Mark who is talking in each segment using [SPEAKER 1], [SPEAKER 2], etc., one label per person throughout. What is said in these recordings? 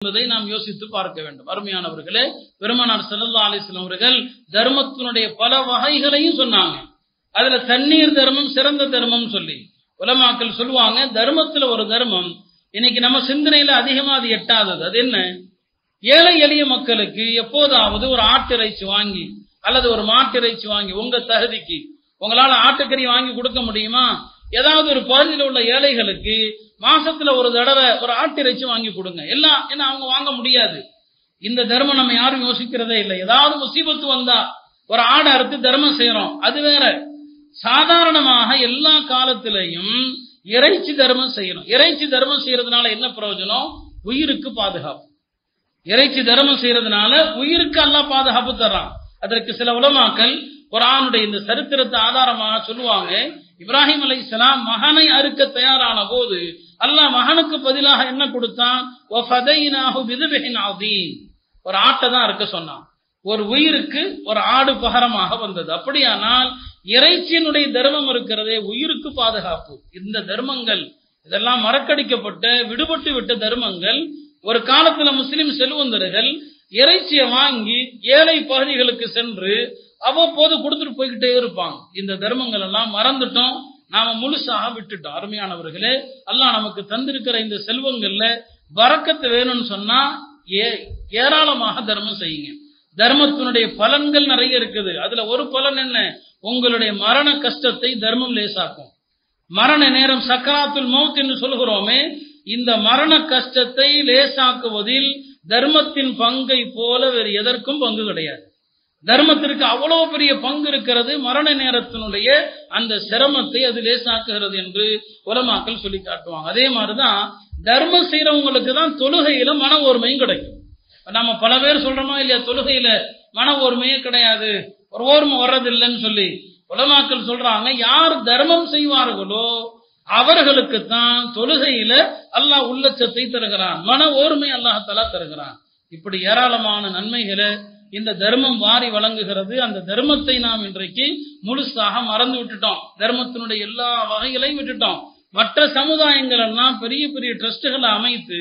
[SPEAKER 1] என்பதை நாம் யோசித்து பார்க்க வேண்டும். அருமையானவர்களே, பெருமானார் ஸல்லல்லாஹு அலைஹி வஸல்லம் அவர்கள் தர்மத்தினுடைய பல வகைகளையும் சொன்னாங்க. அதுல தண்ணீர் தர்மம் சிறந்த தர்மம் சொல்லி உலமாக்கள் சொல்லுவாங்க. தர்மத்துல ஒரு தர்மம் இன்னைக்கு நம்ம சிந்தனையில அதிகமா அது எட்டாதது. அது என்ன? ஏழை எளிய மக்களுக்கு எப்போதாவது ஒரு ஆட்டிறைச்சி வாங்கி அல்லது ஒரு மாட்டிறைச்சி வாங்கி உங்க தகுதிக்கு உங்களால ஆட்டுக்கறி வாங்கி கொடுக்க முடியுமா? ஏதாவது ஒரு பகுதியில் உள்ள ஏழைகளுக்கு மாசத்துல ஒரு தடவை ஒரு ஆட்டிறைச்சி வாங்கி கொடுங்க. எல்லாம் ஏன்னா அவங்க வாங்க முடியாது. இந்த தர்மம் நம்ம யாரும் யோசிக்கிறதே இல்லை. ஏதாவது முசீபத்து வந்தா ஒரு ஆடை அறுத்து தர்மம் செய்யறோம், அது வேற. சாதாரணமாக எல்லா காலத்திலையும் இறைச்சி தர்மம் செய்யணும். இறைச்சி தர்மம் செய்யறதுனால என்ன பிரயோஜனம்? உயிருக்கு பாதுகாப்பு. இறைச்சி தர்மம் செய்யறதுனால உயிருக்கு அல்லாஹ் பாதுகாப்பு தர்றான். அதற்கு சில உலமாக்கள் குர்ஆனுடைய இந்த சரித்திரத்தை ஆதாரமாக சொல்லுவாங்க. இப்ராஹிம் அலைஹிஸ்ஸலாம் மகனை அறுக்க தயாரான போது அல்லாஹ் மகனுக்கு பதிலாக என்ன கொடுத்தான்? வஃபதைனாஹு பிذبஹின் அதீம். ஒரு ஆட்டை தான் அறுக்க சொன்னான். ஒரு உயிருக்கு ஒரு ஆடு பகரமாக வந்தது. அப்படியானால் இறைச்சியினுடைய தர்மம் இருக்கிறதே உயிருக்கு பாதுகாப்பு. இந்த தர்மங்கள் இதெல்லாம் மறக்கடிக்கப்பட்ட விடுபட்டு விட்ட தர்மங்கள். ஒரு காலத்துல முஸ்லிம் செல்வந்தர்கள் இறைச்சியை வாங்கி ஏழை பகுதிகளுக்கு சென்று அவ்வப்போது கொடுத்துட்டு போய்கிட்டே இருப்பாங்க. இந்த தர்மங்கள் எல்லாம் மறந்துட்டோம், நாம முழுசாக விட்டுட்டோம். அருமையானவர்களே, அல்லாஹ் நமக்கு தந்திருக்கிற இந்த செல்வங்கள்ல பரக்கத்து வேணும்னு சொன்னா ஏராளமாக தர்மம் செய்யுங்க. தர்மத்தினுடைய பலன்கள் நிறைய இருக்குது. அதுல ஒரு பலன் என்ன? உங்களுடைய மரண கஷ்டத்தை தர்மம் லேசாக்கும். மரண நேரம் சக்கராத்துல் மௌத் என்று சொல்கிறோமே, இந்த மரண கஷ்டத்தை லேசாக்குவதில் தர்மத்தின் பங்கை போல வேறு எதற்கும் பங்கு கிடையாது. தர்மத்திற்கு அவ்வளவு பெரிய பங்கு இருக்கிறது. மரண நேரத்தினுடைய அந்த சிரமத்தை அது லேசாக்குகிறது என்று உலமாக்கள் சொல்லி காட்டுவாங்க. அதே மாதிரிதான் தர்மம் செய்யறவங்களுக்கு தான் தொழுகையில மன ஓர்மையும் கிடைக்கும். நம்ம பல பேர் சொல்றோமா இல்லையா, தொழுகையில மன ஓர்மையே கிடையாது, ஒரு ஓர்மை வர்றதில்லைன்னு சொல்லி உலமாக்கள் சொல்றாங்க. யார் தர்மம் செய்வார்களோ அவர்களுக்கு தான் தொழுகையில அல்லாஹ் உள்ளச்சத்தை தருகிறான், மன ஓர்மை அல்லாஹ்தஆலா தருகிறான். இப்படி ஏராளமான நன்மைகளை இந்த தர்மம் வாரி வழங்குகிறது. அந்த தர்மத்தை நாம் இன்றைக்கு முழுசாக மறந்து விட்டுட்டோம். தர்மத்தினுடைய எல்லா வகைகளையும் விட்டுட்டோம். மற்ற சமுதாயங்கள் எல்லாம் பெரிய பெரிய ட்ரஸ்டுகளை அமைத்து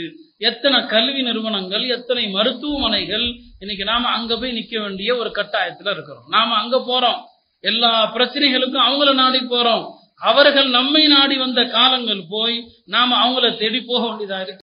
[SPEAKER 1] எத்தனை கல்வி நிறுவனங்கள், எத்தனை மருத்துவமனைகள், இன்னைக்கு நாம அங்க போய் நிக்க வேண்டிய ஒரு கட்டாயத்துல இருக்கிறோம். நாம அங்க போறோம், எல்லா பிரச்சனைகளுக்கும் அவங்கள நாடி போறோம். அவர்கள் நம்மை நாடி வந்த காலங்கள் போய் நாம அவங்கள தேடி போக வேண்டியதா இருக்கு.